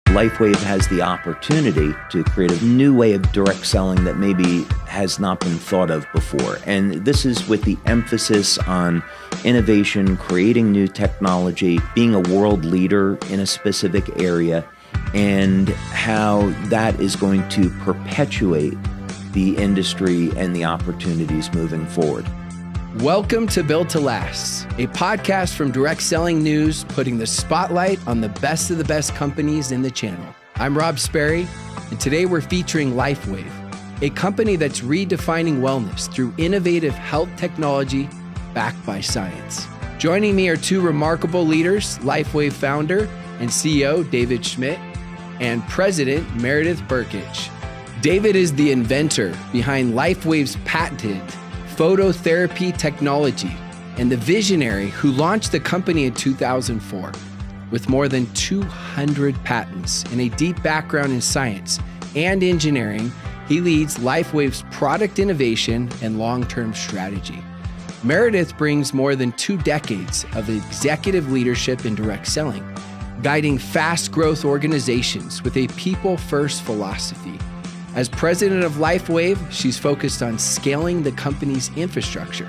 LifeWave has the opportunity to create a new way of direct selling that maybe has not been thought of before. And this is with the emphasis on innovation, creating new technology, being a world leader in a specific area, and how that is going to perpetuate the industry and the opportunities moving forward. Welcome to Built to Last, a podcast from Direct Selling News, putting the spotlight on the best companies in the channel. I'm Rob Sperry, and today we're featuring LifeWave, a company that's redefining wellness through innovative health technology backed by science. Joining me are two remarkable leaders, LifeWave founder and CEO David Schmidt and President Meredith Burkich. David is the inventor behind LifeWave's patented phototherapy technology and the visionary who launched the company in 2004. With more than 200 patents and a deep background in science and engineering, he leads LifeWave's product innovation and long-term strategy. Meredith brings more than 2 decades of executive leadership in direct selling, guiding fast growth organizations with a people-first philosophy. As president of LifeWave, she's focused on scaling the company's infrastructure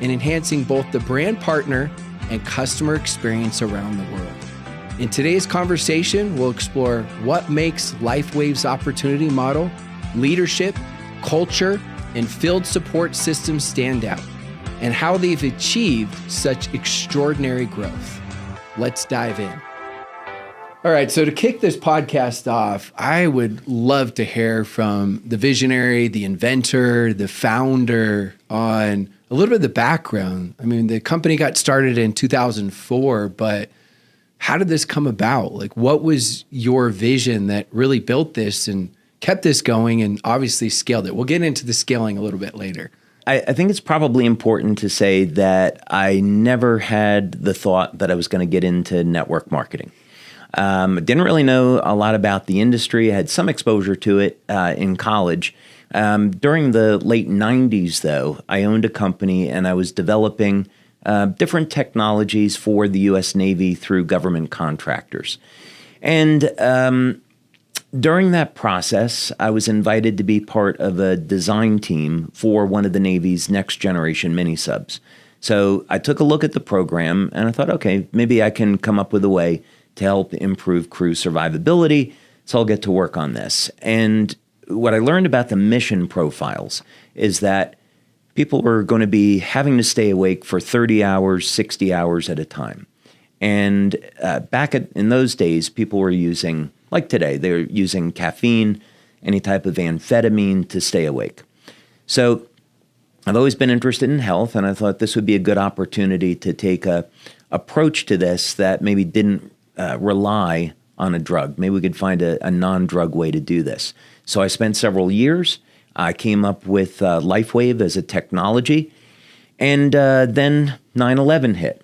and enhancing both the brand partner and customer experience around the world. In today's conversation, we'll explore what makes LifeWave's opportunity model, leadership, culture, and field support systems stand out, and how they've achieved such extraordinary growth. Let's dive in. All right, so to kick this podcast off, I would love to hear from the visionary, the inventor, the founder on a little bit of the background. I mean, the company got started in 2004, but how did this come about? Like, what was your vision that really built this and kept this going and obviously scaled it? We'll get into the scaling a little bit later. I think it's probably important to say that I never had the thought that I was going to get into network marketing. Didn't really know a lot about the industry. I had some exposure to it in college. During the late 90s, though, I owned a company and I was developing different technologies for the U.S. Navy through government contractors. And during that process, I was invited to be part of a design team for one of the Navy's next generation mini subs. So I took a look at the program and I thought, okay, maybe I can come up with a way to help improve crew survivability, so I'll get to work on this. And what I learned about the mission profiles is that people were going to be having to stay awake for 30 hours, 60 hours at a time. And in those days, people were using, like today, they were using caffeine, any type of amphetamine to stay awake. So I've always been interested in health, and I thought this would be a good opportunity to take a approach to this that maybe didn't rely on a drug. Maybe we could find a non-drug way to do this. So I spent several years. I came up with LifeWave as a technology. And then 9/11 hit.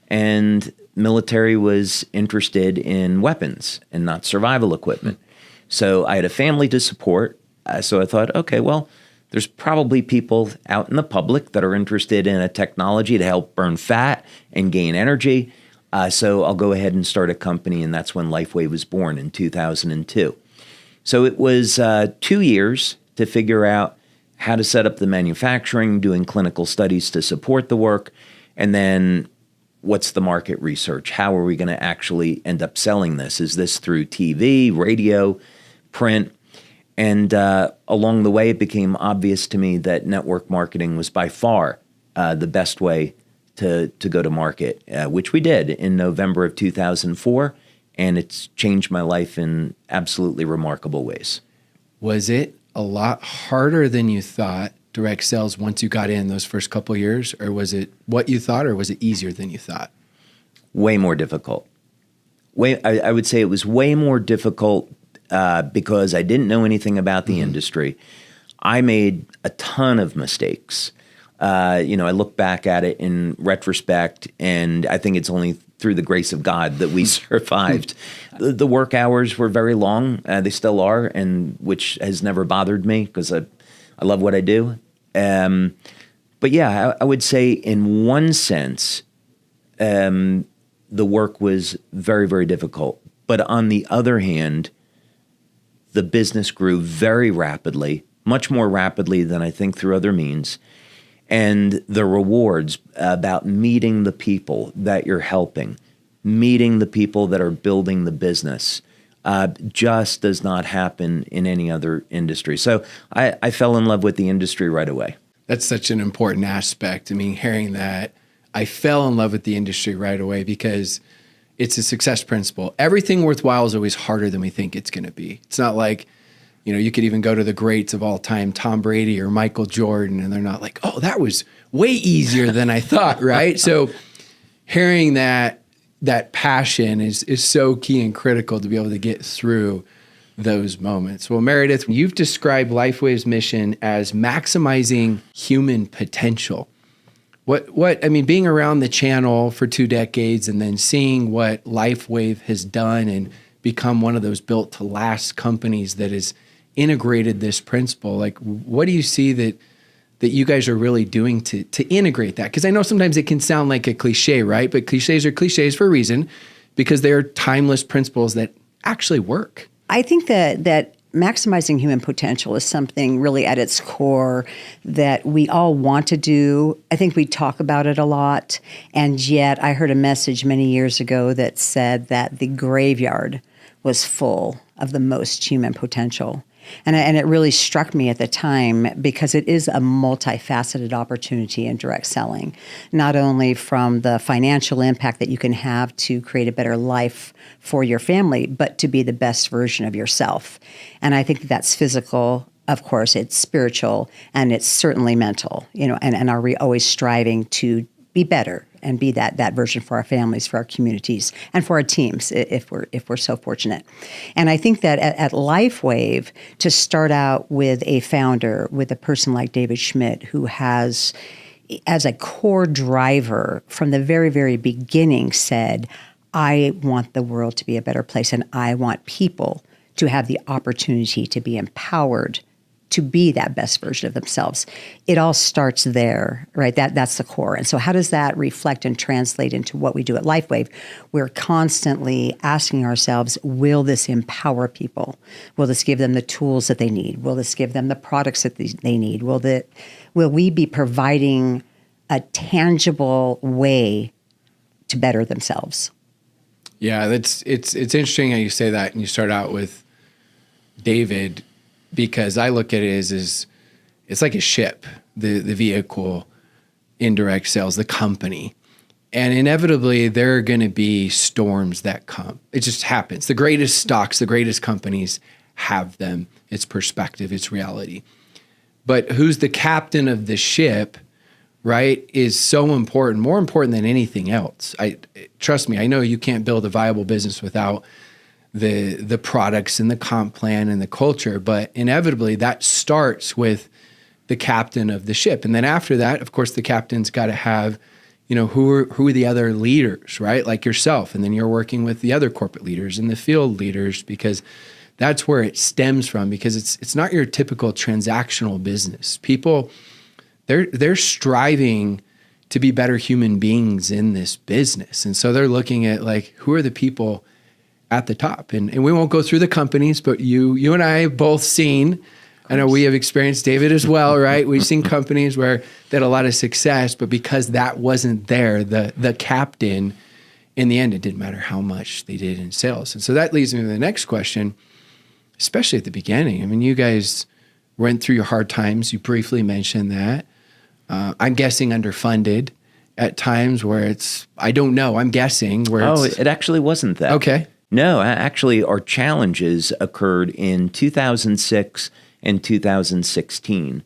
And military was interested in weapons and not survival equipment. So I had a family to support. So I thought, okay, well, there's probably people out in the public that are interested in a technology to help burn fat and gain energy. So I'll go ahead and start a company, and that's when LifeWave was born in 2002. So it was 2 years to figure out how to set up the manufacturing, doing clinical studies to support the work, and then what's the market research? How are we going to actually end up selling this? Is this through TV, radio, print? And along the way, it became obvious to me that network marketing was by far the best way to go to market, which we did in November of 2004, and it's changed my life in absolutely remarkable ways. Was it a lot harder than you thought, direct sales, once you got in those first couple of years, or was it what you thought, or was it easier than you thought? Way more difficult. I would say it was way more difficult because I didn't know anything about the industry. I made a ton of mistakes. I look back at it in retrospect, and I think it's only through the grace of God that we survived. The work hours were very long. They still are, and which has never bothered me because I love what I do. But yeah, I would say in one sense, the work was very, very difficult But on the other hand, the business grew very rapidly, much more rapidly than I think through other means. And the rewards about meeting the people that you're helping, meeting the people that are building the business, just does not happen in any other industry. So I fell in love with the industry right away. That's such an important aspect. I mean, hearing that, I fell in love with the industry right away because it's a success principle. Everything worthwhile is always harder than we think it's going to be. It's not like, you could even go to the greats of all time, Tom Brady or Michael Jordan, and they're not like, oh, that was way easier than I thought, right? So hearing that passion is so key and critical to be able to get through those moments. Well, Meredith, you've described LifeWave's mission as maximizing human potential. Being around the channel for 2 decades and then seeing what LifeWave has done and become one of those built to last companies that has integrated this principle, like what do you see that you guys are really doing to integrate that? Because I know sometimes it can sound like a cliche, right? But cliches are cliches for a reason because they are timeless principles that actually work. I think that maximizing human potential is something really at its core that we all want to do. I think we talk about it a lot. And yet I heard a message many years ago that said that the graveyard was full of the most human potential. And it really struck me at the time because it is a multifaceted opportunity in direct selling, not only from the financial impact that you can have to create a better life for your family, but to be the best version of yourself. And I think that's physical. Of course, it's spiritual, and it's certainly mental, and are we always striving to be better and be that version for our families, for our communities, and for our teams if we're so fortunate. And I think that at LifeWave, to start out with a founder, with a person like David Schmidt, who has, as a core driver from the very, very beginning, said, I want the world to be a better place, and I want people to have the opportunity to be empowered to be that best version of themselves. It all starts there, right? That's the core. And so how does that reflect and translate into what we do at LifeWave? We're constantly asking ourselves, will this empower people? Will this give them the tools that they need? Will this give them the products that they need? Will we be providing a tangible way to better themselves? Yeah, it's interesting how you say that, and you start out with David, because I look at it as it's like a ship, the vehicle, indirect sales, the company. And inevitably, there are going to be storms that come. It just happens. The greatest stocks, the greatest companies have them. It's perspective, it's reality. But who's the captain of the ship, right, is so important, more important than anything else. Trust me, I know you can't build a viable business without the products and the comp plan and the culture, but inevitably that starts with the captain of the ship. And then after that, of course, the captain's got to have, who are the other leaders, right? Like yourself. And then you're working with the other corporate leaders and the field leaders, because that's where it stems from, because it's not your typical transactional business. People, they're striving to be better human beings in this business. And so they're looking at, like, who are the people at the top? And we won't go through the companies, but you and I have both seen, I know we have experienced, David as well, right? We've seen companies where they had a lot of success, but because that wasn't there, the captain, in the end, it didn't matter how much they did in sales. And so that leads me to the next question, especially at the beginning. I mean, you guys went through your hard times. You briefly mentioned that. I'm guessing underfunded at times where I don't know, I'm guessing where it actually wasn't that. Okay. No, actually, our challenges occurred in 2006 and 2016.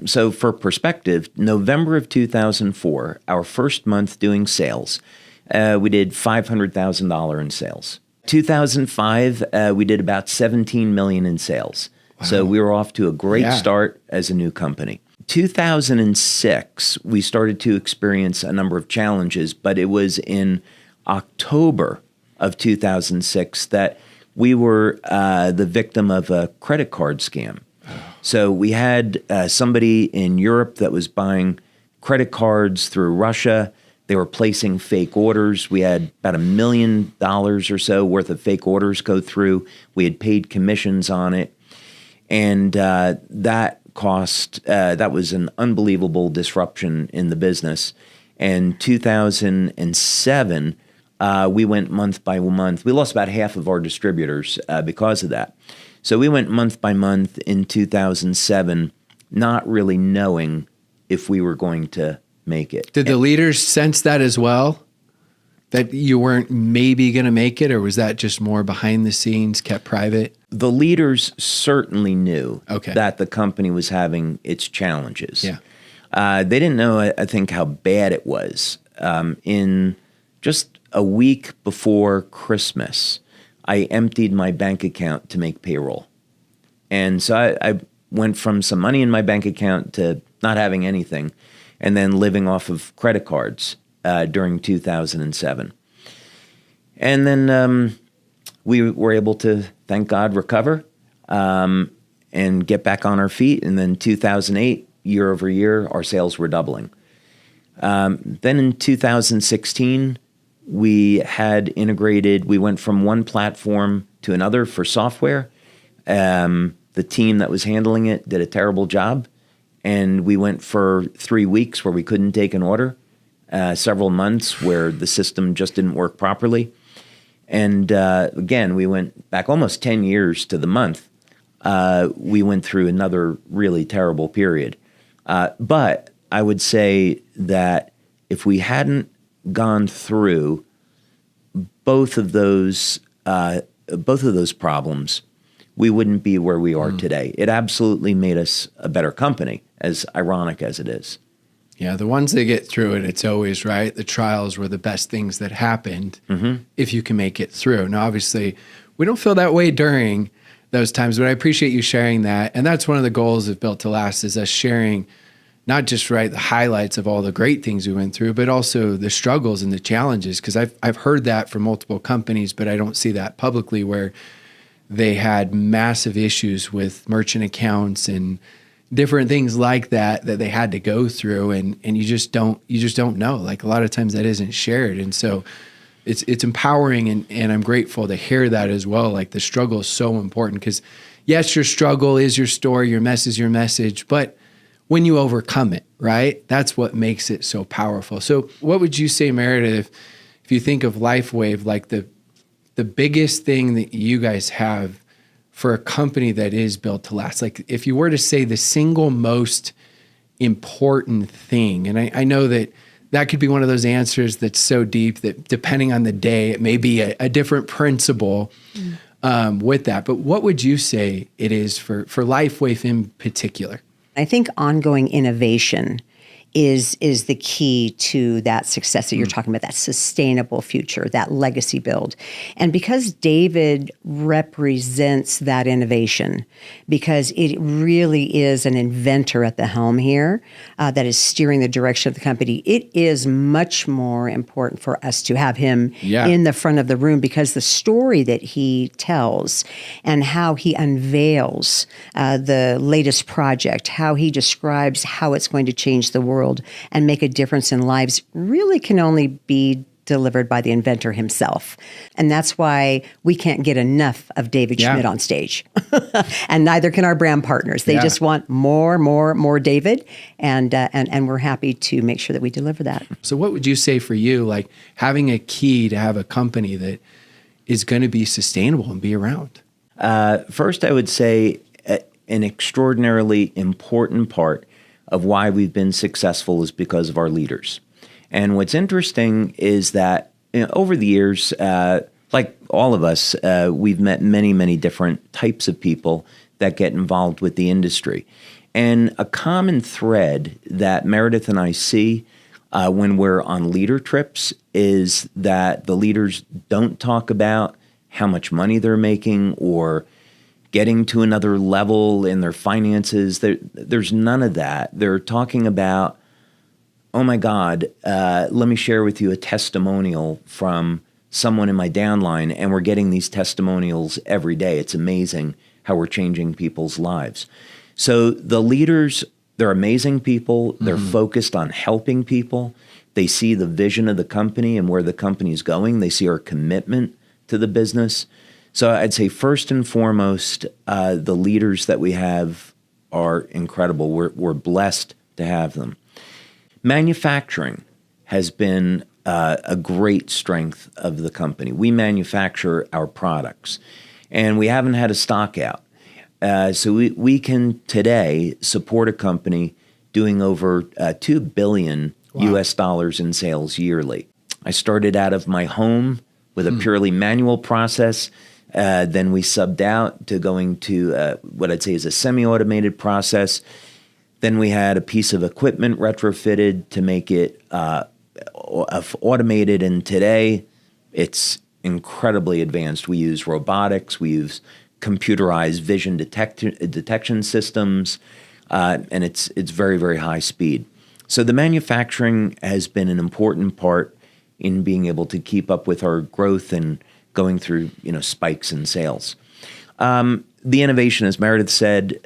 So for perspective, November of 2004, our first month doing sales, we did $500,000 in sales. 2005, we did about $17 million in sales. Wow. So we were off to a great start as a new company. 2006, we started to experience a number of challenges, but it was in October of 2006 that we were the victim of a credit card scam. So we had somebody in Europe that was buying credit cards through Russia. They were placing fake orders. We had about $1 million or so worth of fake orders go through. We had paid commissions on it. And that was an unbelievable disruption in the business. And 2007, we went month by month. We lost about half of our distributors because of that. So we went month by month in 2007, not really knowing if we were going to make it. Did the leaders sense that as well? That you weren't maybe going to make it, or was that just more behind the scenes, kept private? The leaders certainly knew Okay. that the company was having its challenges. Yeah. They didn't know, I think, how bad it was. In just a week before Christmas, I emptied my bank account to make payroll. And so I went from some money in my bank account to not having anything, and then living off of credit cards during 2007. And then we were able to, thank God, recover and get back on our feet. And then 2008, year over year, our sales were doubling. Then in 2016, we had integrated, we went from one platform to another for software. The team that was handling it did a terrible job. And we went for 3 weeks where we couldn't take an order, several months where the system just didn't work properly. And again, we went back almost 10 years to the month. We went through another really terrible period. But I would say that if we hadn't gone through both of those problems, we wouldn't be where we are today. It absolutely made us a better company, as ironic as it is. Yeah, the ones that get through it, it's always right. The trials were the best things that happened if you can make it through. Now, obviously, we don't feel that way during those times, but I appreciate you sharing that. And that's one of the goals of Built to Last, is us sharing not just the highlights of all the great things we went through, but also the struggles and the challenges. Because I've heard that from multiple companies, but I don't see that publicly, where they had massive issues with merchant accounts and different things like that they had to go through, and you just don't know. Like, a lot of times that isn't shared, and so it's empowering, and I'm grateful to hear that as well. Like, the struggle is so important, because yes, your struggle is your story, your mess is your message, but when you overcome it, right, that's what makes it so powerful. So what would you say, Meredith, if you think of LifeWave, like the biggest thing that you guys have for a company that is built to last? Like, if you were to say the single most important thing, and I know that could be one of those answers that's so deep that depending on the day, it may be a different principle with that. But what would you say it is for LifeWave in particular? I think ongoing innovation is the key to that success that you're talking about, that sustainable future, that legacy build. And because David represents that innovation, because it really is an inventor at the helm here that is steering the direction of the company, it is much more important for us to have him in the front of the room, because the story that he tells and how he unveils the latest project, how he describes how it's going to change the world and make a difference in lives, really can only be delivered by the inventor himself. And that's why we can't get enough of David Schmidt on stage. And neither can our brand partners. They just want more David, and we're happy to make sure that we deliver that. So what would you say for you, like having a key to have a company that is going to be sustainable and be around? First, I would say an extraordinarily important part of why we've been successful is because of our leaders. And what's interesting is that over the years, like all of us, we've met many, many different types of people that get involved with the industry. And a common thread that Meredith and I see when we're on leader trips is that the leaders don't talk about how much money they're making or getting to another level in their finances. There's none of that. They're talking about, oh my God, let me share with you a testimonial from someone in my downline, and we're getting these testimonials every day. It's amazing how we're changing people's lives. So the leaders, they're amazing people. They're focused on helping people, They see the vision of the company and where the company is going. They see our commitment to the business. So I'd say first and foremost, the leaders that we have are incredible. We're blessed to have them. Manufacturing has been a great strength of the company. We manufacture our products, and we haven't had a stock out. So we can today support a company doing over $2 billion US dollars in sales yearly. I started out of my home with a purely manual process. Then we subbed out to going to what I'd say is a semi-automated process. Then we had a piece of equipment retrofitted to make it automated, and today it's incredibly advanced. We use robotics, we use computerized vision detection systems, and it's very, very high speed. So the manufacturing has been an important part in being able to keep up with our growth and going through spikes in sales. The innovation, as Meredith said,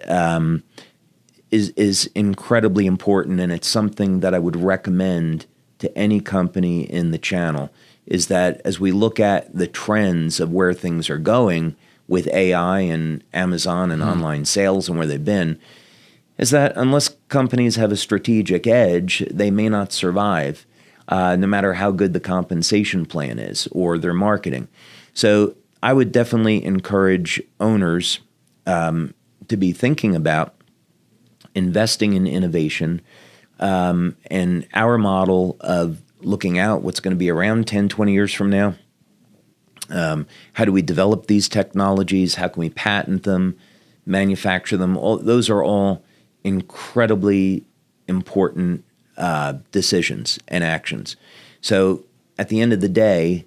is incredibly important, and it's something that I would recommend to any company in the channel, is that as we look at the trends of where things are going with AI and Amazon and online sales and where they've been, is that unless companies have a strategic edge, they may not survive, no matter how good the compensation plan is or their marketing. So I would definitely encourage owners to be thinking about investing in innovation, and our model of looking out what's going to be around 10, 20 years from now. How do we develop these technologies? How can we patent them, manufacture them? Those are all incredibly important decisions and actions. So at the end of the day,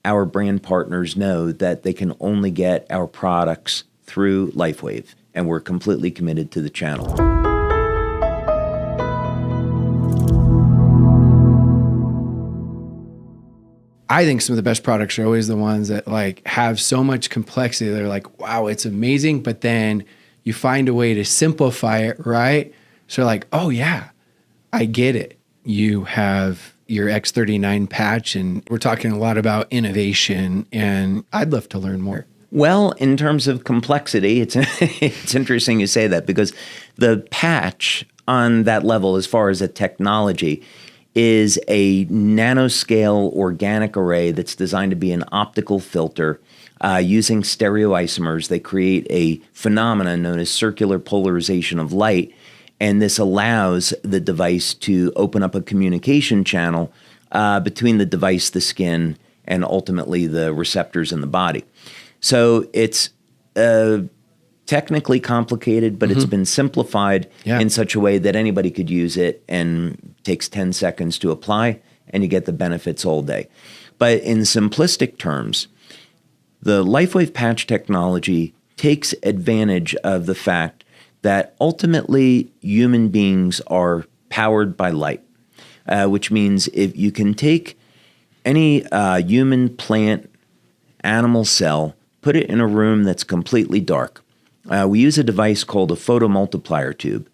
our brand partners know that they can only get our products through LifeWave, and we're completely committed to the channel. I think some of the best products are always the ones that have so much complexity. They're like, wow, it's amazing. But then you find a way to simplify it, right? So oh yeah, I get it. You have your X39 patch, and we're talking a lot about innovation, and I'd love to learn more. Well, in terms of complexity, it's interesting you say that, because the patch on that level, as far as a technology, is a nanoscale organic array that's designed to be an optical filter using stereoisomers. They create a phenomenon known as circular polarization of light, and this allows the device to open up a communication channel between the device, the skin, and ultimately the receptors in the body. So it's technically complicated, but it's been simplified in such a way that anybody could use it, and takes 10 seconds to apply, and you get the benefits all day. But in simplistic terms, the LifeWave patch technology takes advantage of the fact that ultimately human beings are powered by light, which means if you can take any human, plant, animal cell, put it in a room that's completely dark. We use a device called a photomultiplier tube,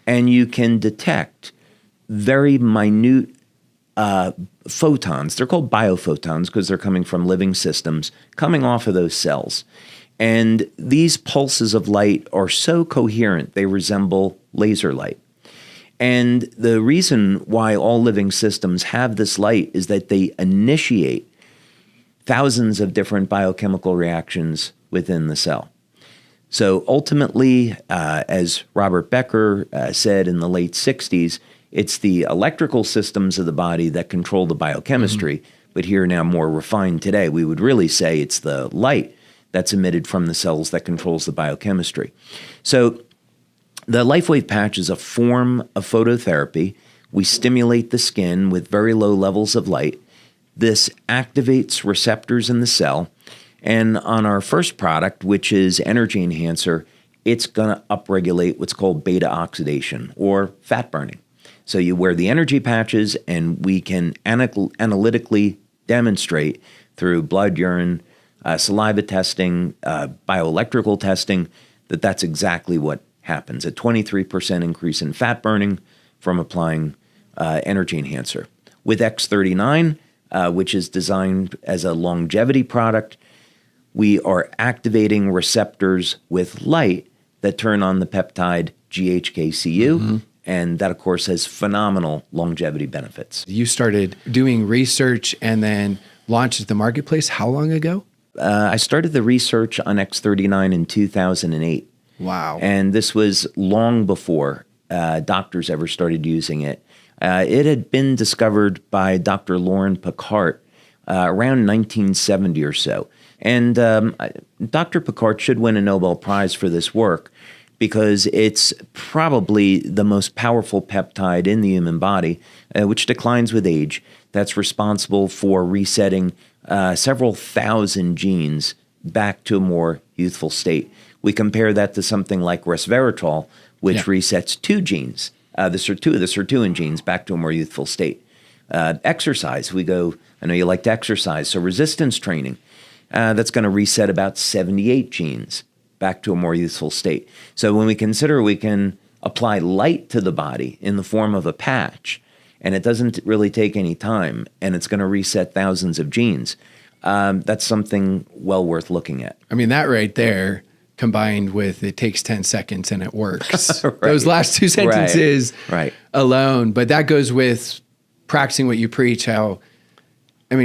and you can detect very minute photons. They're called biophotons because they're coming from living systems, coming off of those cells. And these pulses of light are so coherent, they resemble laser light. And the reason why all living systems have this light is that they initiate thousands of different biochemical reactions within the cell. So ultimately, as Robert Becker said in the late 60s, it's the electrical systems of the body that control the biochemistry, but here now more refined today, we would really say it's the light that's emitted from the cells that controls the biochemistry. So the LifeWave patch is a form of phototherapy. We stimulate the skin with very low levels of light. This activates receptors in the cell. And on our first product, which is Energy Enhancer, it's going to upregulate what's called beta oxidation or fat burning. So you wear the energy patches, and we can analytically demonstrate through blood, urine, saliva testing, bioelectrical testing, that that's exactly what happens. A 23% increase in fat burning from applying Energy Enhancer. With X39, which is designed as a longevity product, we are activating receptors with light that turn on the peptide GHK-CU, and that, of course, has phenomenal longevity benefits. You started doing research and then launched at the marketplace how long ago? I started the research on X39 in 2008. Wow. And this was long before doctors ever started using it. It had been discovered by Dr. Lauren Picard around 1970 or so. And Dr. Picard should win a Nobel Prize for this work because it's probably the most powerful peptide in the human body, which declines with age. That's responsible for resetting several thousand genes back to a more youthful state. We compare that to something like resveratrol, which resets two genes, the sirtuin genes, back to a more youthful state. Exercise, I know you like to exercise, so resistance training, that's going to reset about 78 genes back to a more youthful state. So when we consider we can apply light to the body in the form of a patch, and it doesn't really take any time, and it's going to reset thousands of genes, that's something well worth looking at. I mean, that right there, combined with it takes 10 seconds and it works. Right. Those last two sentences alone. But that goes with practicing what you preach, you're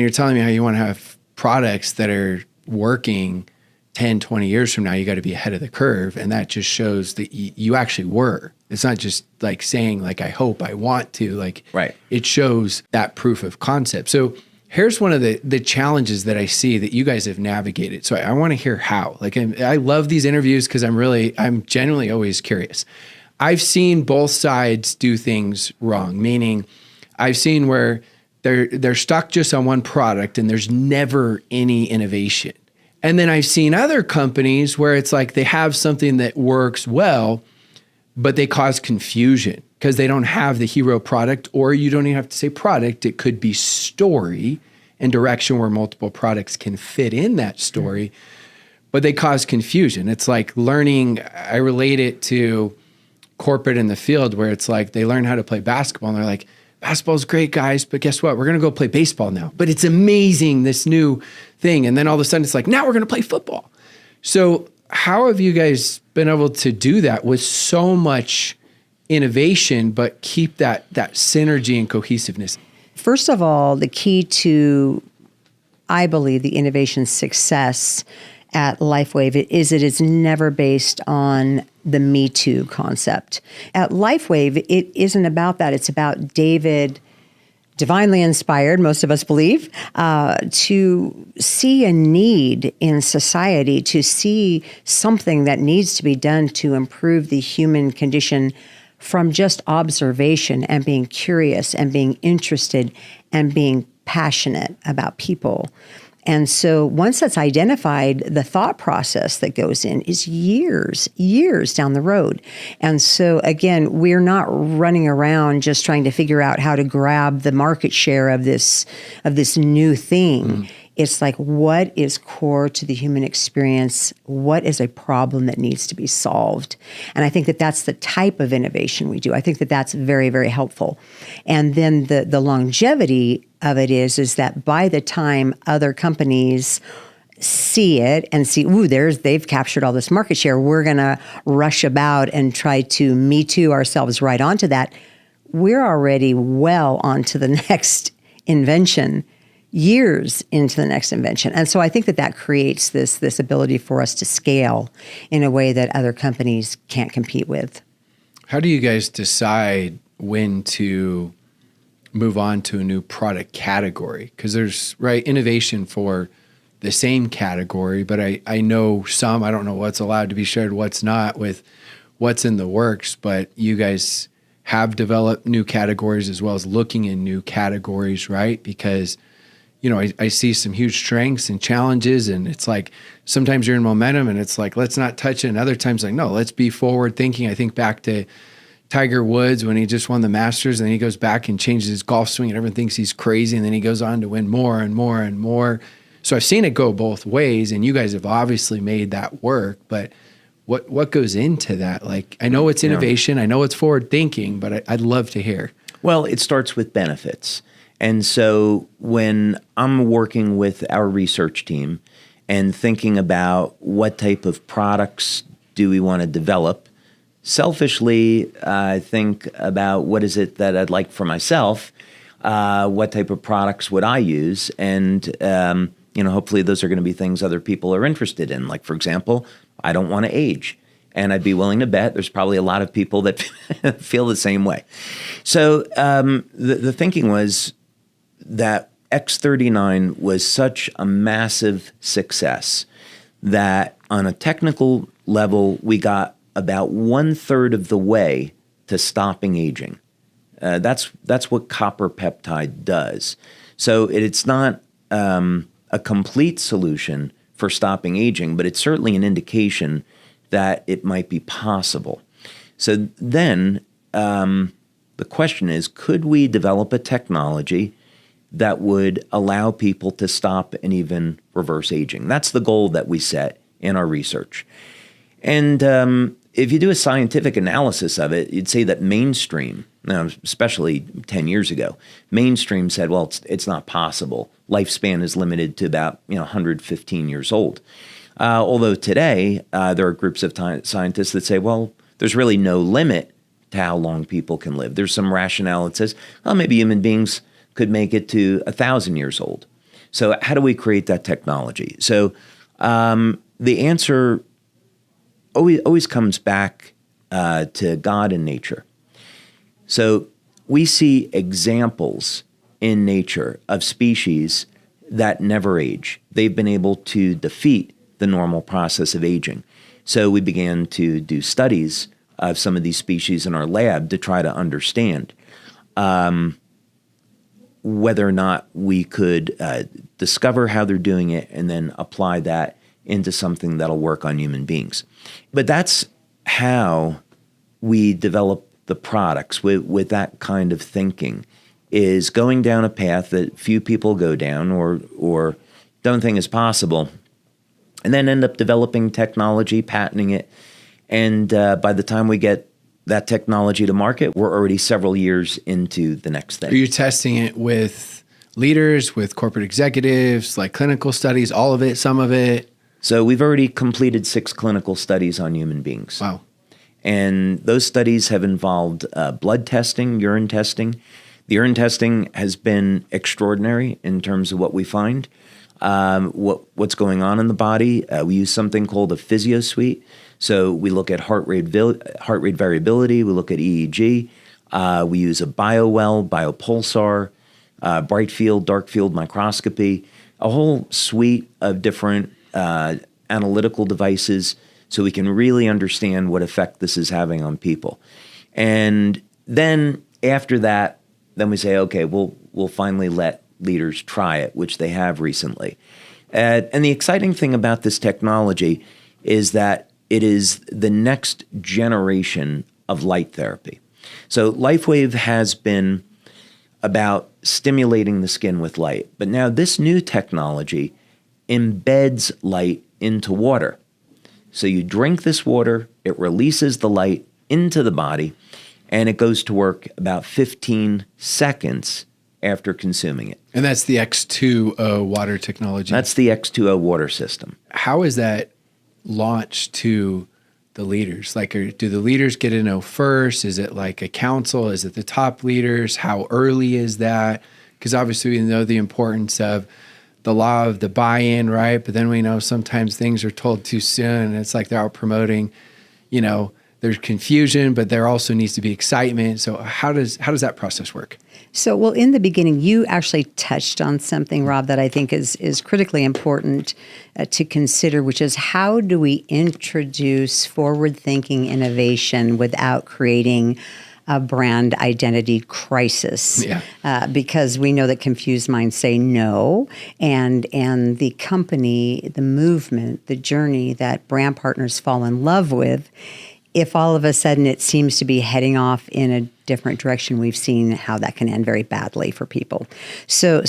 telling me how you want to have products that are working 10, 20 years from now. You got to be ahead of the curve. And that just shows that you actually were. It's not just like saying like, I hope, I want to, like, it shows that proof of concept. So here's one of the challenges that I see that you guys have navigated. So I want to hear how. Like, I love these interviews because I'm genuinely always curious. I've seen both sides do things wrong, meaning I've seen where they're stuck just on one product and there's never any innovation. And then I've seen other companies where it's like they have something that works well, but they cause confusion because they don't have the hero product, or you don't even have to say product. It could be story and direction where multiple products can fit in that story, but they cause confusion. It's like learning, I relate it to corporate in the field where it's like they learn how to play basketball and they're like, basketball's great, guys, but guess what? We're going to go play baseball now. But it's amazing, this new thing. And then all of a sudden it's like, now we're going to play football. So how have you guys been able to do that with so much innovation, but keep that synergy and cohesiveness? First of all, the key to, I believe, the innovation success at LifeWave is it is never based on the Me Too concept. At LifeWave, it isn't about that. It's about David, divinely inspired, most of us believe, to see a need in society, to see something that needs to be done to improve the human condition from just observation and being curious and being interested and being passionate about people. And so once that's identified, the thought process that goes in is years down the road. And so again, we're not running around just trying to figure out how to grab the market share of this new thing. It's like, what is core to the human experience? What is a problem that needs to be solved? And I think that that's the type of innovation we do. I think that that's very, very helpful. And then the longevity of it is that by the time other companies see it and see, ooh, they've captured all this market share, we're going to rush about and try to Me Too ourselves right onto that. We're already well onto the next invention, years into the next invention. And so I think that creates this ability for us to scale in a way that other companies can't compete with. How do you guys decide when to move on to a new product category? Because there's innovation for the same category, but I know some, I don't know what's allowed to be shared, what's not, with what's in the works, but you guys have developed new categories as well as looking in new categories, right? Because I see some huge strengths and challenges, and it's like sometimes you're in momentum and it's like, let's not touch it. And other times like, no, let's be forward thinking. I think back to Tiger Woods when he just won the Masters, and then he goes back and changes his golf swing and everyone thinks he's crazy, and then he goes on to win more and more and more. So I've seen it go both ways, and you guys have obviously made that work, but what goes into that? Like, I know it's innovation, I know it's forward thinking, but I'd love to hear. Well, it starts with benefits. And so when I'm working with our research team and thinking about what type of products do we want to develop, selfishly, I think about what is it that I'd like for myself, what type of products would I use, and hopefully those are going to be things other people are interested in. Like, for example, I don't want to age. And I'd be willing to bet there's probably a lot of people that feel the same way. So the thinking was that X39 was such a massive success that on a technical level, we got about 1/3 of the way to stopping aging. That's what copper peptide does. So it's not a complete solution for stopping aging, but it's certainly an indication that it might be possible. So then the question is, could we develop a technology that would allow people to stop and even reverse aging? That's the goal that we set in our research. And if you do a scientific analysis of it, you'd say that mainstream, now especially 10 years ago, mainstream said, well, it's not possible. Lifespan is limited to about 115 years old. Although today, there are groups of scientists that say, well, there's really no limit to how long people can live. There's some rationale that says, well, maybe human beings could make it to 1,000 years old. So how do we create that technology? So the answer always comes back to God and nature. So we see examples in nature of species that never age. They've been able to defeat the normal process of aging. So we began to do studies of some of these species in our lab to try to understand whether or not we could discover how they're doing it and then apply that into something that'll work on human beings. But that's how we develop the products with that kind of thinking, is going down a path that few people go down or don't think is possible, and then end up developing technology, patenting it. And by the time we get that technology to market, we're already several years into the next thing. Are you testing it with leaders, with corporate executives, like clinical studies, all of it, some of it? So we've already completed 6 clinical studies on human beings. Wow. And those studies have involved blood testing, urine testing. The urine testing has been extraordinary in terms of what we find, what's going on in the body. We use something called a physio suite. So we look at heart rate variability. We look at EEG. We use a biowell, biopulsar, bright field, dark field microscopy, a whole suite of different analytical devices so we can really understand what effect this is having on people. And then after that, then we say, okay, we'll finally let leaders try it, which they have recently. And the exciting thing about this technology is that it is the next generation of light therapy. So LifeWave has been about stimulating the skin with light, but now this new technology embeds light into water. So you drink this water, it releases the light into the body, and it goes to work about 15 seconds after consuming it. And that's the X2O water technology. That's the X2O water system. How is that launched to the leaders? Like, do the leaders get to know first? Is it like a council? Is it the top leaders? How early is that? Because obviously we know the importance of the law of the buy-in, right? But then we know sometimes things are told too soon, and it's like they're out promoting, there's confusion, but there also needs to be excitement. So how does that process work? So, well, in the beginning, you actually touched on something, Rob, that I think is critically important to consider, which is how do we introduce forward-thinking innovation without creating a brand identity crisis? Yeah. Because we know that confused minds say no, and the company, the movement, the journey that brand partners fall in love with, if all of a sudden it seems to be heading off in a different direction, we've seen how that can end very badly for people. So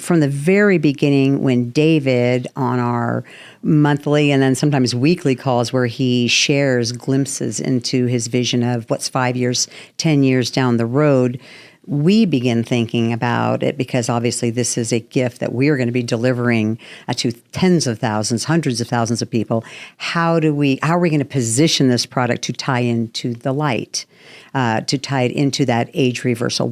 from the very beginning, when David, on our monthly and then sometimes weekly calls where he shares glimpses into his vision of what's 5 years, 10 years down the road, we begin thinking about it, because obviously this is a gift that we are going to be delivering to tens of thousands, hundreds of thousands of people. How are we going to position this product to tie into the light, to tie it into that age reversal?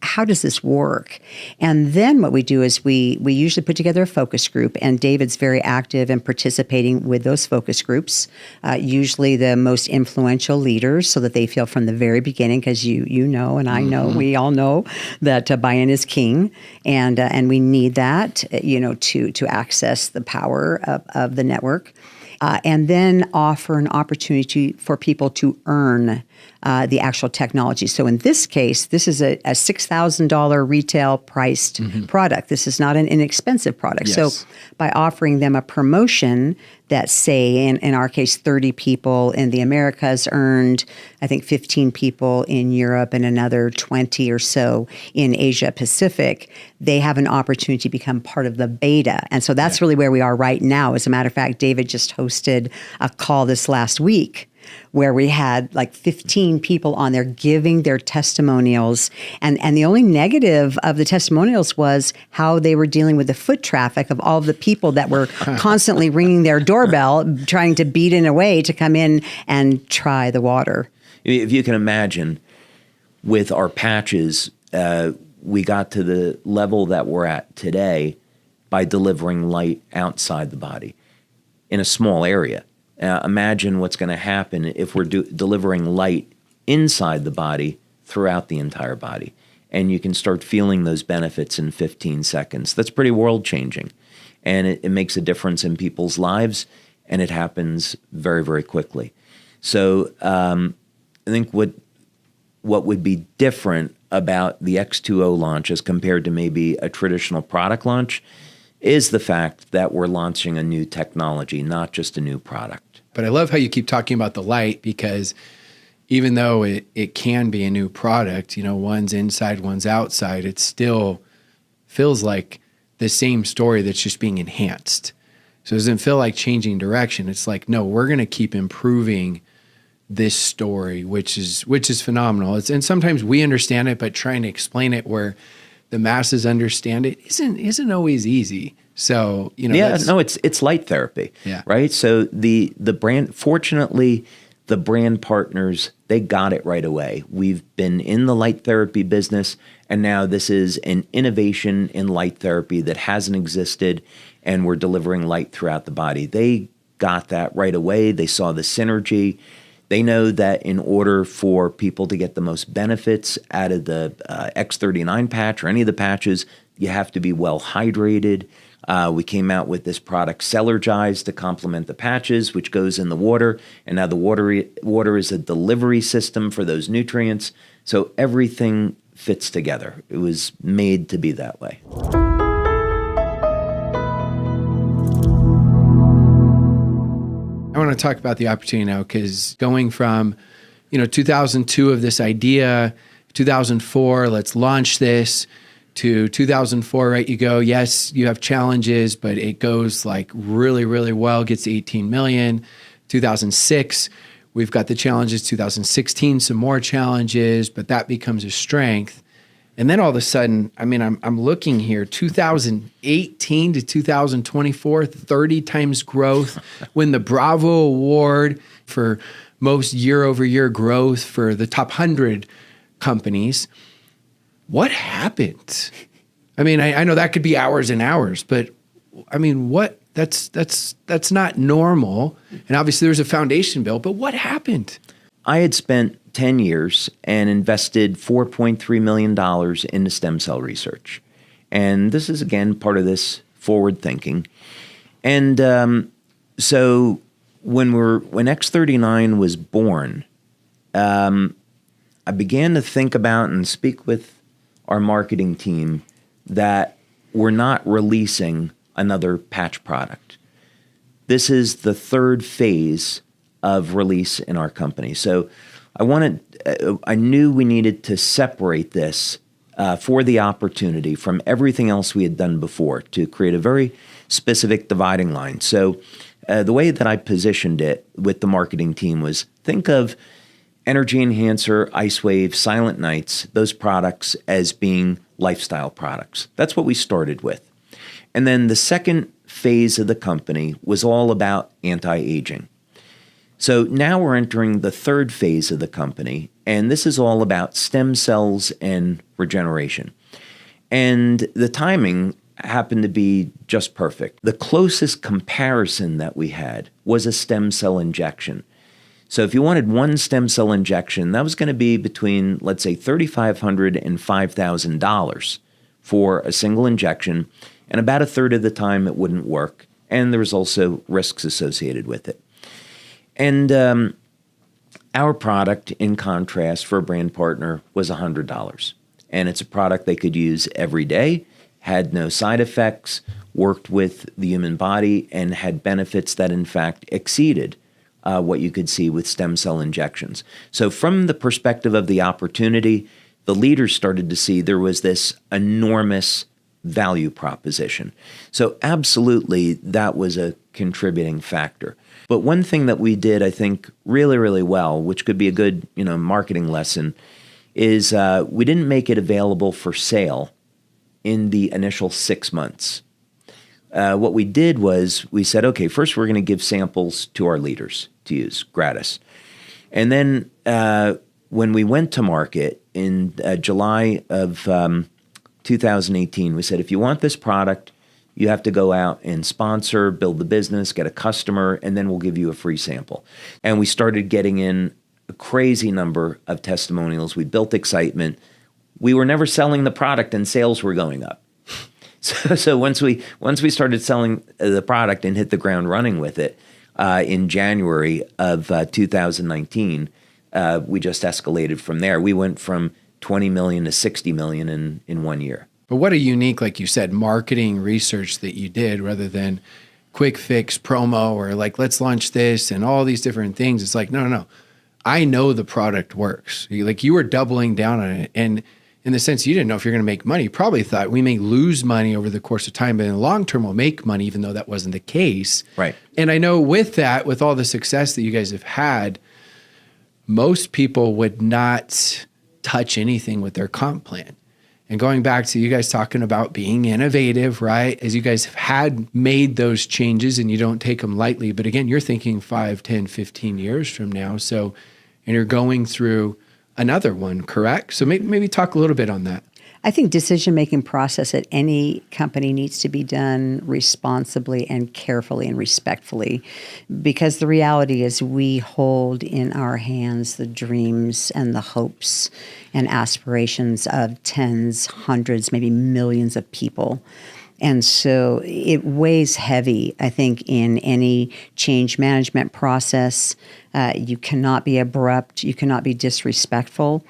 How does this work? And then what we do is we usually put together a focus group, and David's very active in participating with those focus groups, usually the most influential leaders, so that they feel from the very beginning, because you know, and I know, we all know that buy-in is king, and we need that, to access the power of the network. And then offer an opportunity for people to earn the actual technology. So in this case, this is a $6,000 retail priced product. This is not an inexpensive product. Yes. So by offering them a promotion that, say, in our case, 30 people in the Americas earned, I think, 15 people in Europe and another 20 or so in Asia Pacific, they have an opportunity to become part of the beta. And so that's really where we are right now. As a matter of fact, David just hosted a call this last week where we had like 15 people on there giving their testimonials. And the only negative of the testimonials was how they were dealing with the foot traffic of all of the people that were constantly ringing their doorbell, trying to beat in a way to come in and try the water. If you can imagine, with our patches, we got to the level that we're at today by delivering light outside the body in a small area. Imagine what's going to happen if we're delivering light inside the body throughout the entire body. And you can start feeling those benefits in 15 seconds. That's pretty world-changing. And it makes a difference in people's lives, and it happens very, very quickly. So I think what would be different about the X2O launch as compared to maybe a traditional product launch is the fact that we're launching a new technology, not just a new product. But I love how you keep talking about the light, because even though it can be a new product, one's inside, one's outside, it still feels like the same story that's just being enhanced. So it doesn't feel like changing direction. It's like, no, we're going to keep improving this story, which is phenomenal. And sometimes we understand it, but trying to explain it where the masses understand it isn't always easy. So, it's light therapy, right? So the brand, fortunately, the brand partners, they got it right away. We've been in the light therapy business, and now this is an innovation in light therapy that hasn't existed, and we're delivering light throughout the body. They got that right away. They saw the synergy. They know that in order for people to get the most benefits out of the X39 patch or any of the patches, you have to be well hydrated. We came out with this product, Cellergize, to complement the patches, which goes in the water. And now the water is a delivery system for those nutrients. So everything fits together. It was made to be that way. I want to talk about the opportunity now, because going from, 2002 of this idea, 2004, let's launch this, to 2004, right? You go, yes, you have challenges, but it goes like really, really well, gets to 18 million. 2006, we've got the challenges. 2016, some more challenges, but that becomes a strength. And then all of a sudden, I'm looking here, 2018 to 2024, 30 times growth, win the Bravo Award for most year-over-year growth for the top 100 companies. What happened? I know that could be hours and hours, but what? That's not normal. And obviously there's a foundation built, but what happened? I had spent 10 years and invested $4.3 million into stem cell research. And this is, again, part of this forward thinking. And so when X39 was born, I began to think about and speak with our marketing team that we're not releasing another patch product. This is the third phase of release in our company. So I knew we needed to separate this for the opportunity from everything else we had done before to create a very specific dividing line. So the way that I positioned it with the marketing team was, think of Energy Enhancer, LifeWave, Silent Nights, those products as being lifestyle products. That's what we started with. And then the second phase of the company was all about anti-aging. So now we're entering the third phase of the company, and this is all about stem cells and regeneration. And the timing happened to be just perfect. The closest comparison that we had was a stem cell injection. So if you wanted one stem cell injection, that was going to be between, let's say, $3,500 and $5,000 for a single injection, and about a third of the time it wouldn't work, and there was also risks associated with it. And our product, in contrast, for a brand partner, was $100. And it's a product they could use every day, had no side effects, worked with the human body, and had benefits that, in fact, exceeded what you could see with stem cell injections. So from the perspective of the opportunity, the leaders started to see there was this enormous value proposition. So absolutely, that was a contributing factor. But one thing that we did, I think, really, really well, which could be a good, marketing lesson, is we didn't make it available for sale in the initial 6 months. What we did was we said, okay, first we're going to give samples to our leaders to use gratis. And then when we went to market in July of 2018, we said, if you want this product, you have to go out and sponsor, build the business, get a customer, and then we'll give you a free sample. And we started getting in a crazy number of testimonials. We built excitement. We were never selling the product, and sales were going up. So once we started selling the product and hit the ground running with it in January of 2019, we just escalated from there. We went from 20 million to 60 million in 1 year. But what a unique, like you said, marketing research that you did rather than quick fix promo or like, let's launch this and all these different things. It's like, no. I know the product works. Like you were doubling down on it. And in the sense you didn't know if you're going to make money, you probably thought we may lose money over the course of time, but in the long term we'll make money, even though that wasn't the case. Right. And I know with that, with all the success that you guys have had, most people would not touch anything with their comp plan. And going back to you guys talking about being innovative, right? As you guys have had made those changes and you don't take them lightly, but again, you're thinking 5, 10, 15 years from now. So, and you're going through another one, correct? So maybe talk a little bit on that. I think decision-making process at any company needs to be done responsibly and carefully and respectfully, because the reality is we hold in our hands the dreams and the hopes and aspirations of tens, hundreds, maybe millions of people. And so it weighs heavy, I think, in any change management process. You cannot be abrupt. You cannot be disrespectful.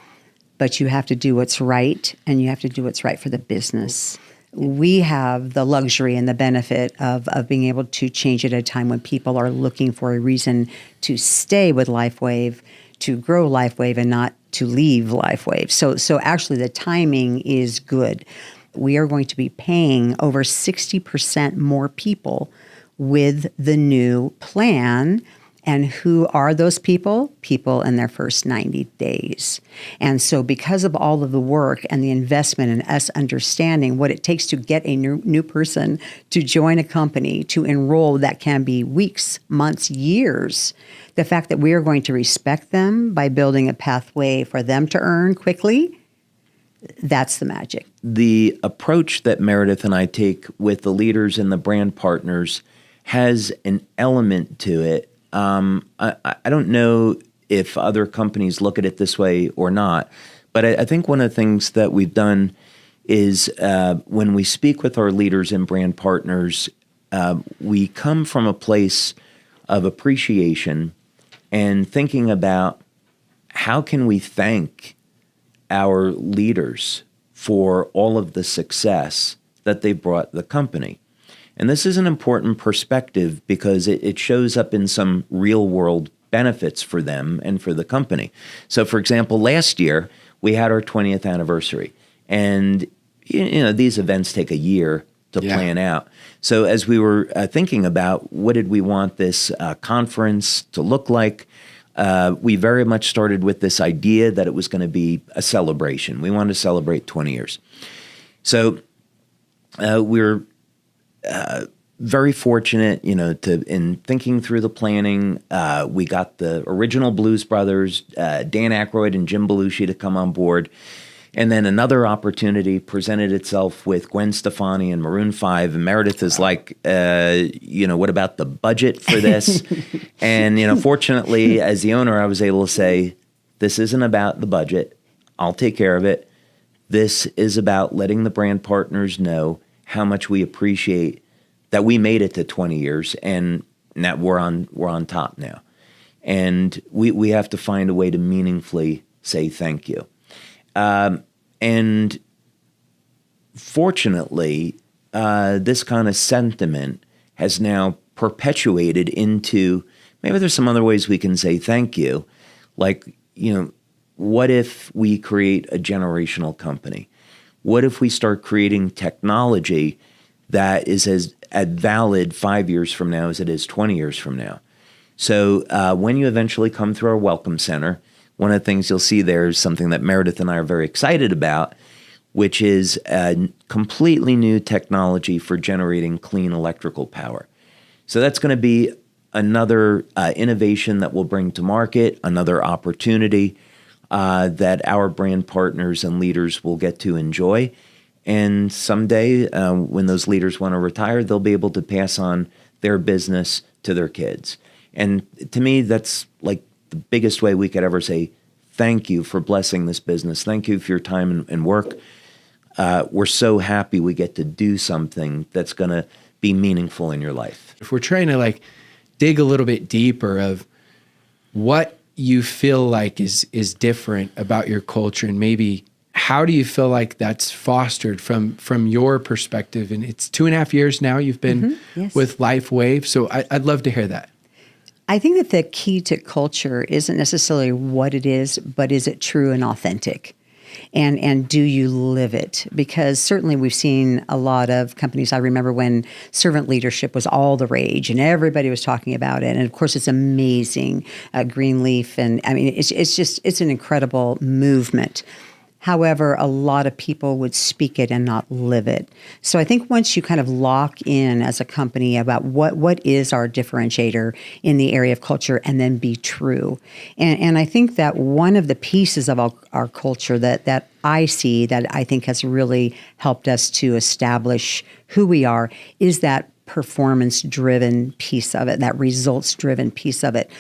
But you have to do what's right, and you have to do what's right for the business. We have the luxury and the benefit of being able to change at a time when people are looking for a reason to stay with LifeWave, to grow LifeWave, and not to leave LifeWave. So actually the timing is good. We are going to be paying over 60% more people with the new plan. And who are those people? People in their first 90 days. And so because of all of the work and the investment in us understanding what it takes to get a new person to join a company, to enroll, that can be weeks, months, years, the fact that we are going to respect them by building a pathway for them to earn quickly, that's the magic. The approach that Meredith and I take with the leaders and the brand partners has an element to it. I don't know if other companies look at it this way or not, but I think one of the things that we've done is when we speak with our leaders and brand partners, we come from a place of appreciation and thinking about how can we thank our leaders for all of the success that they brought the company. And this is an important perspective because it shows up in some real world benefits for them and for the company. So for example, last year we had our 20th anniversary, and these events take a year to plan out. So as we were thinking about what did we want this conference to look like, we very much started with this idea that it was going to be a celebration. We wanted to celebrate 20 years. So we're very fortunate, in thinking through the planning. We got the original Blues Brothers, Dan Aykroyd and Jim Belushi, to come on board. And then another opportunity presented itself with Gwen Stefani and Maroon 5. And Meredith is like, what about the budget for this? And, fortunately, as the owner, I was able to say, this isn't about the budget. I'll take care of it. This is about letting the brand partners know how much we appreciate that we made it to 20 years and that we're on top now. And we have to find a way to meaningfully say thank you. And fortunately, this kind of sentiment has now perpetuated into, maybe there's some other ways we can say thank you. Like, what if we create a generational company? What if we start creating technology that is as valid 5 years from now as it is 20 years from now? So when you eventually come through our Welcome Center, one of the things you'll see there is something that Meredith and I are very excited about, which is a completely new technology for generating clean electrical power. So that's going to be another innovation that we'll bring to market, another opportunity that our brand partners and leaders will get to enjoy. And someday, when those leaders want to retire, they'll be able to pass on their business to their kids. And to me, that's like the biggest way we could ever say thank you for blessing this business. Thank you for your time and work. We're so happy we get to do something that's going to be meaningful in your life. If we're trying to dig a little bit deeper of what you feel like is different about your culture, and maybe how do you feel like that's fostered from your perspective? And it's 2.5 years now you've been with LifeWave. So I'd love to hear that. I think that the key to culture isn't necessarily what it is, but is it true and authentic? And do you live it? Because certainly we've seen a lot of companies. I remember when servant leadership was all the rage and everybody was talking about it. And of course, it's amazing, Greenleaf. And I mean, it's an incredible movement. However, a lot of people would speak it and not live it. So I think once you kind of lock in as a company about what is our differentiator in the area of culture, and then be true. And I think that one of the pieces of our culture that I see that I think has really helped us to establish who we are is that performance-driven piece of it, that results-driven piece of it,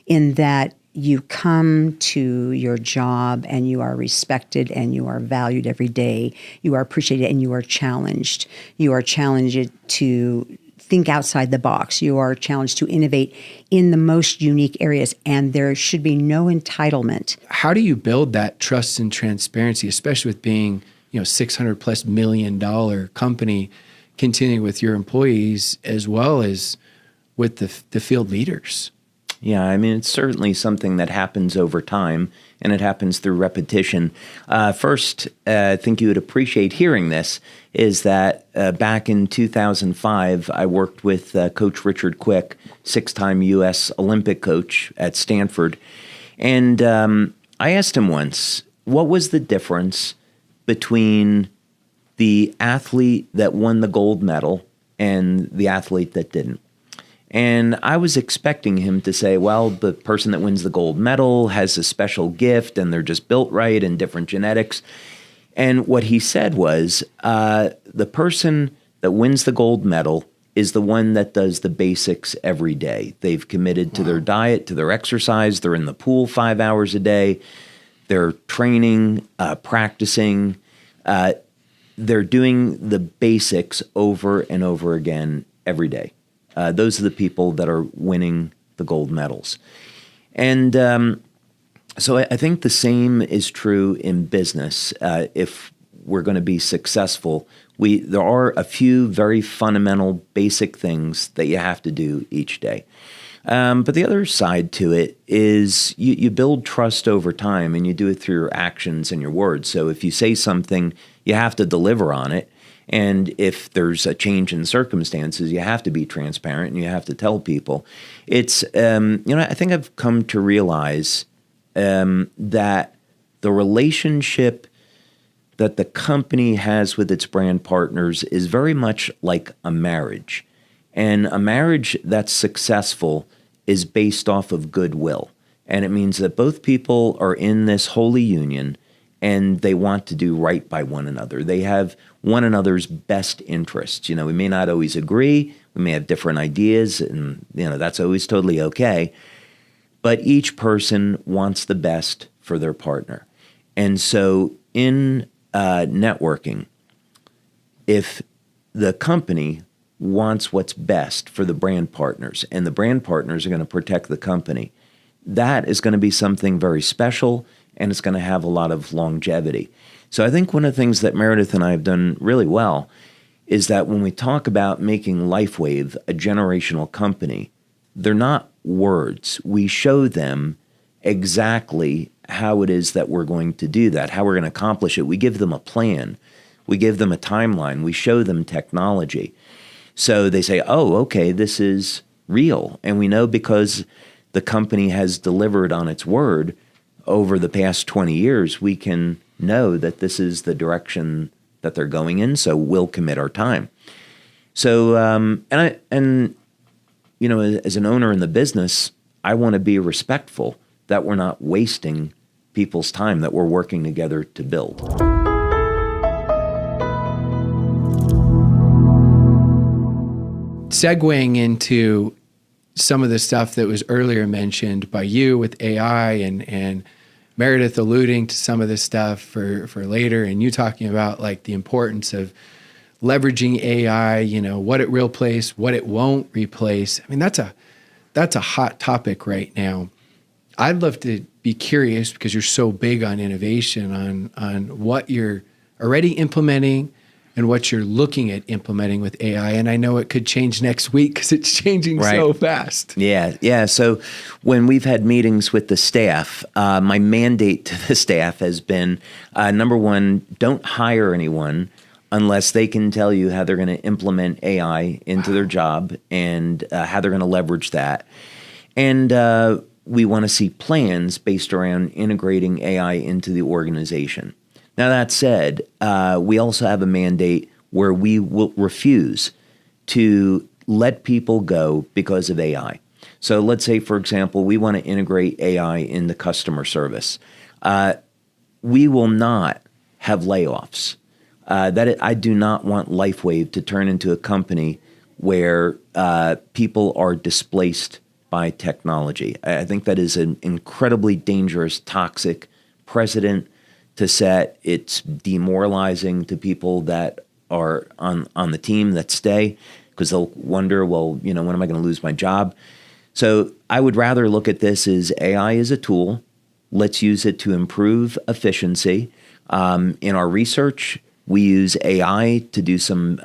in that you come to your job and you are respected and you are valued every day. You are appreciated and you are challenged. You are challenged to think outside the box. You are challenged to innovate in the most unique areas, and there should be no entitlement. How do you build that trust and transparency, especially with being, $600+ million company, continuing with your employees as well as with the field leaders? Yeah, I mean, it's certainly something that happens over time, and it happens through repetition. First, I think you would appreciate hearing this, is that back in 2005, I worked with Coach Richard Quick, 6-time U.S. Olympic coach at Stanford. And I asked him once, what was the difference between the athlete that won the gold medal and the athlete that didn't? And I was expecting him to say, well, the person that wins the gold medal has a special gift and they're just built right and different genetics. And what he said was, the person that wins the gold medal is the one that does the basics every day. They've committed to their diet, to their exercise. They're in the pool 5 hours a day. They're training, practicing. They're doing the basics over and over again every day. Those are the people that are winning the gold medals. And so I think the same is true in business. If we're going to be successful, there are a few very fundamental, basic things that you have to do each day. But the other side to it is you build trust over time, and you do it through your actions and your words. So if you say something, you have to deliver on it. And if there's a change in circumstances, you have to be transparent and you have to tell people. It's, I think I've come to realize that the relationship that the company has with its brand partners is very much like a marriage. And a marriage that's successful is based off of goodwill. And it means that both people are in this holy union and they want to do right by one another. They have one another's best interests. We may not always agree. We may have different ideas, and that's always totally okay. But each person wants the best for their partner. And so in networking, if the company wants what's best for the brand partners and the brand partners are going to protect the company, that is going to be something very special and it's going to have a lot of longevity. So I think one of the things that Meredith and I have done really well is that when we talk about making LifeWave a generational company, they're not words. We show them exactly how it is that we're going to do that, how we're going to accomplish it. We give them a plan. We give them a timeline. We show them technology. So they say, oh, okay, this is real. And we know because the company has delivered on its word over the past 20 years, we can know that this is the direction that they're going in, so we'll commit our time. So, as an owner in the business, I want to be respectful that we're not wasting people's time, that we're working together to build. Segueing into some of the stuff that was earlier mentioned by you with AI and Meredith alluding to some of this stuff for later, and you talking about like the importance of leveraging AI, what it will replace, what it won't replace. I mean, that's a hot topic right now. I'd love to be curious, because you're so big on innovation, on what you're already implementing and what you're looking at implementing with AI. And I know it could change next week because it's changing so fast. Yeah. So when we've had meetings with the staff, my mandate to the staff has been, number one, don't hire anyone unless they can tell you how they're going to implement AI into their job and how they're going to leverage that. And we want to see plans based around integrating AI into the organization. Now, that said, we also have a mandate where we will refuse to let people go because of AI. So let's say, for example, we want to integrate AI into customer service. We will not have layoffs. I do not want LifeWave to turn into a company where people are displaced by technology. I think that is an incredibly dangerous, toxic precedent to set. It's demoralizing to people that are on the team that stay, because they'll wonder, well, when am I going to lose my job? So I would rather look at this as AI is a tool. Let's use it to improve efficiency. In our research, we use AI to do some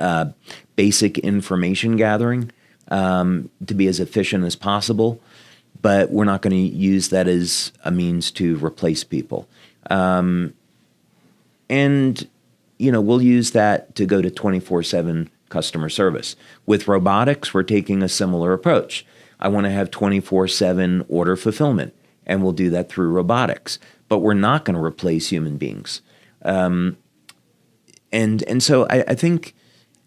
basic information gathering to be as efficient as possible, but we're not going to use that as a means to replace people. And we'll use that to go to 24/7 customer service. With robotics, we're taking a similar approach. I want to have 24/7 order fulfillment, and we'll do that through robotics. But we're not going to replace human beings. And so I think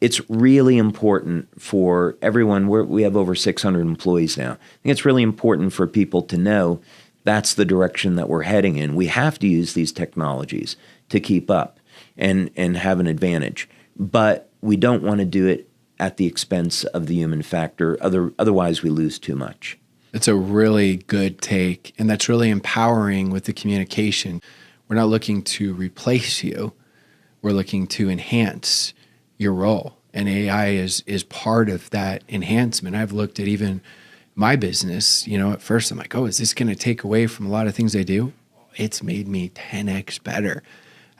it's really important for everyone. We have over 600 employees now. I think it's really important for people to know that's the direction that we're heading in. We have to use these technologies to keep up and have an advantage. But we don't want to do it at the expense of the human factor. Otherwise, we lose too much. That's a really good take, and that's really empowering with the communication. We're not looking to replace you. We're looking to enhance your role, and AI is part of that enhancement. I've looked at even my business, at first I'm like, oh, is this going to take away from a lot of things I do? It's made me 10x better.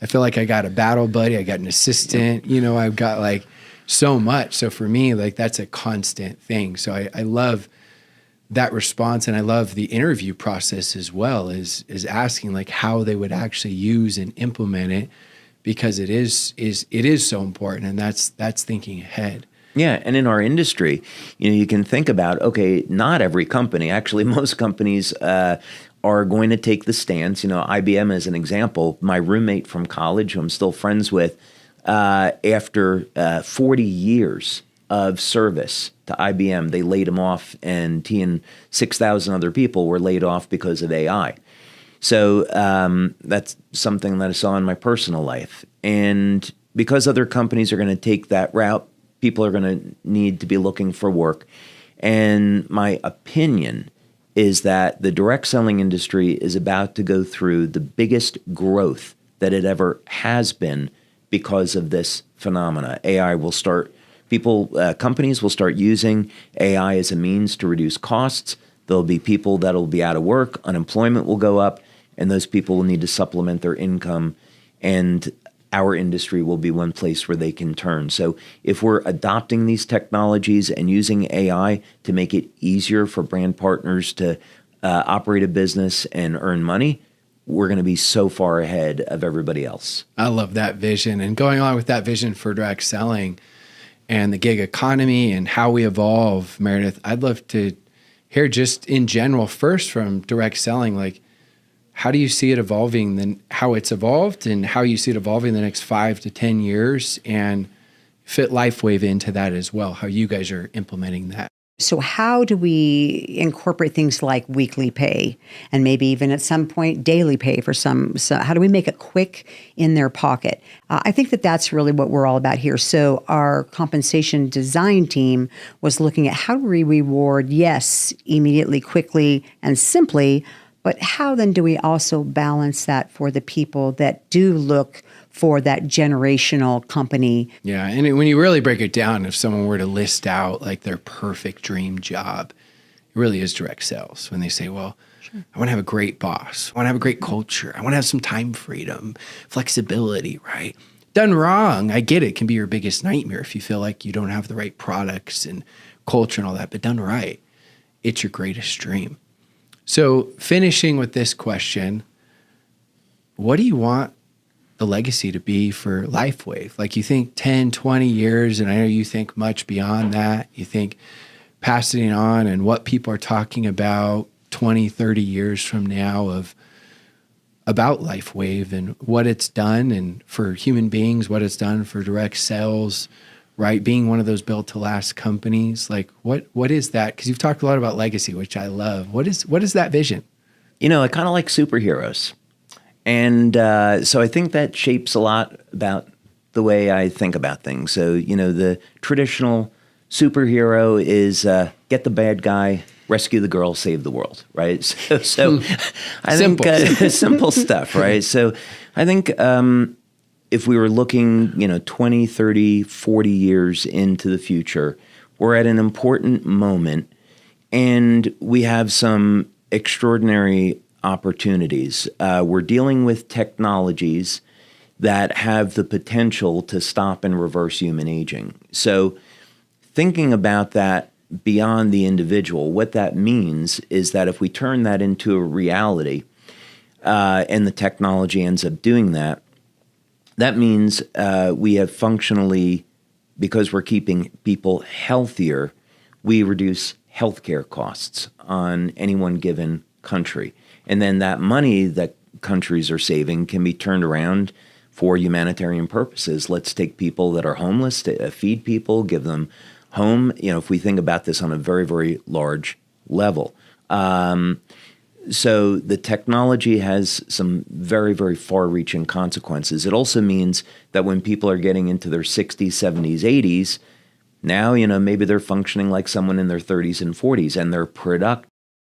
I feel like I got a battle buddy. I got an assistant, I've got like so much. So for me, like that's a constant thing. So I love that response. And I love the interview process as well, is asking like how they would actually use and implement it, because it is so important, and that's thinking ahead. Yeah, and in our industry, you can think about, okay, not every company, actually most companies are going to take the stance. IBM as an example, my roommate from college, who I'm still friends with, after 40 years of service to IBM, they laid him off, and he and 6,000 other people were laid off because of AI. So that's something that I saw in my personal life. And because other companies are going to take that route, people are going to need to be looking for work. And my opinion is that the direct selling industry is about to go through the biggest growth that it ever has been because of this phenomena. Companies will start using AI as a means to reduce costs. There'll be people that'll be out of work, unemployment will go up, and those people will need to supplement their income, and our industry will be one place where they can turn. So if we're adopting these technologies and using AI to make it easier for brand partners to operate a business and earn money, we're going to be so far ahead of everybody else. I love that vision. And going on with that vision for direct selling and the gig economy and how we evolve, Meredith, I'd love to hear just in general, first from direct selling, like, how do you see it evolving, then how it's evolved and how you see it evolving the next 5 to 10 years, and fit LifeWave into that as well, how you guys are implementing that? So how do we incorporate things like weekly pay and maybe even at some point daily pay for some? So how do we make it quick in their pocket? I think that that's really what we're all about here. So our compensation design team was looking at how do we reward, yes, immediately, quickly, and simply, but how then do we also balance that for the people that do look for that generational company? Yeah, and when you really break it down, if someone were to list out like their perfect dream job, it really is direct sales. When they say, well, sure, I want to have a great boss. I want to have a great culture. I want to have some time freedom, flexibility, right? Done wrong, I get it. It can be your biggest nightmare if you feel like you don't have the right products and culture and all that. But done right, it's your greatest dream. So finishing with this question, what do you want the legacy to be for LifeWave? Like, you think 10, 20 years, and I know you think much beyond that. You think passing it on and what people are talking about 20, 30 years from now about LifeWave and what it's done, and for human beings, what it's done for direct sales, right? Being one of those built to last companies. Like, what is that? Because you've talked a lot about legacy, which I love. What is that vision? I kind of like superheroes. And so I think that shapes a lot about the way I think about things. So, the traditional superhero is get the bad guy, rescue the girl, save the world, right? So I think simple stuff, right? So I think if we were looking, 20, 30, 40 years into the future, we're at an important moment, and we have some extraordinary opportunities. We're dealing with technologies that have the potential to stop and reverse human aging. So thinking about that beyond the individual, what that means is that if we turn that into a reality, and the technology ends up doing that, that means we have functionally, because we're keeping people healthier, we reduce healthcare costs on any one given country. And then that money that countries are saving can be turned around for humanitarian purposes. Let's take people that are homeless, to feed people, give them home. If we think about this on a very, very large level. So the technology has some very, very far-reaching consequences. It also means that when people are getting into their 60s, 70s, 80s, now, maybe they're functioning like someone in their 30s and 40s, and they're